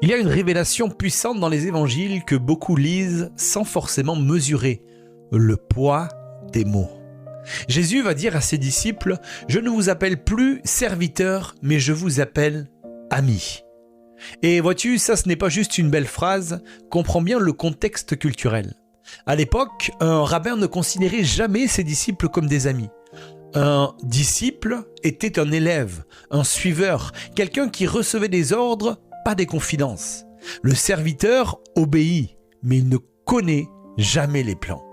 Il y a une révélation puissante dans les évangiles que beaucoup lisent sans forcément mesurer le poids des mots. Jésus va dire à ses disciples « Je ne vous appelle plus serviteurs, mais je vous appelle amis ». Et vois-tu, ça ce n'est pas juste une belle phrase, comprends bien le contexte culturel. À l'époque, un rabbin ne considérait jamais ses disciples comme des amis. Un disciple était un élève, un suiveur, quelqu'un qui recevait des ordres, pas des confidences. Le serviteur obéit, mais il ne connaît jamais les plans.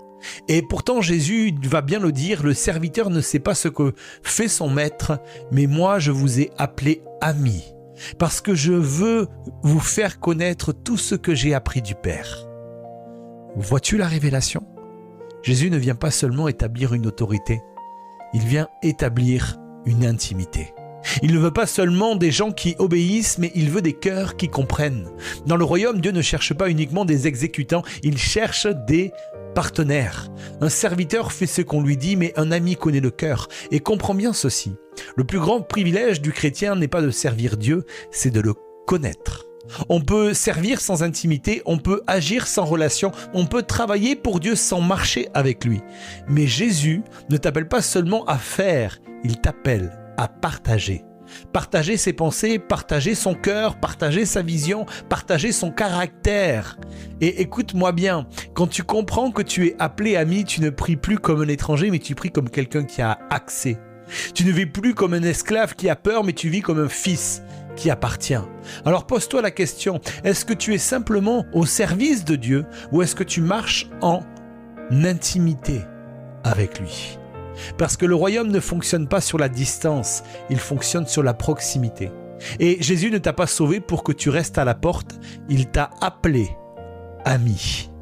Et pourtant Jésus va bien le dire, le serviteur ne sait pas ce que fait son maître, mais moi je vous ai appelé amis, parce que je veux vous faire connaître tout ce que j'ai appris du Père. Vois-tu la révélation ? Jésus ne vient pas seulement établir une autorité, il vient établir une intimité. Il ne veut pas seulement des gens qui obéissent, mais il veut des cœurs qui comprennent. Dans le royaume, Dieu ne cherche pas uniquement des exécutants, il cherche des partenaire. Un serviteur fait ce qu'on lui dit, mais un ami connaît le cœur. Et comprends bien ceci. Le plus grand privilège du chrétien n'est pas de servir Dieu, c'est de le connaître. On peut servir sans intimité, on peut agir sans relation, on peut travailler pour Dieu sans marcher avec lui. Mais Jésus ne t'appelle pas seulement à faire, il t'appelle à partager. Partager ses pensées, partager son cœur, partager sa vision, partager son caractère. Et écoute-moi bien, quand tu comprends que tu es appelé ami, tu ne pries plus comme un étranger, mais tu pries comme quelqu'un qui a accès. Tu ne vis plus comme un esclave qui a peur, mais tu vis comme un fils qui appartient. Alors pose-toi la question, est-ce que tu es simplement au service de Dieu ou est-ce que tu marches en intimité avec lui ? Parce que le royaume ne fonctionne pas sur la distance, il fonctionne sur la proximité. Et Jésus ne t'a pas sauvé pour que tu restes à la porte, il t'a appelé ami.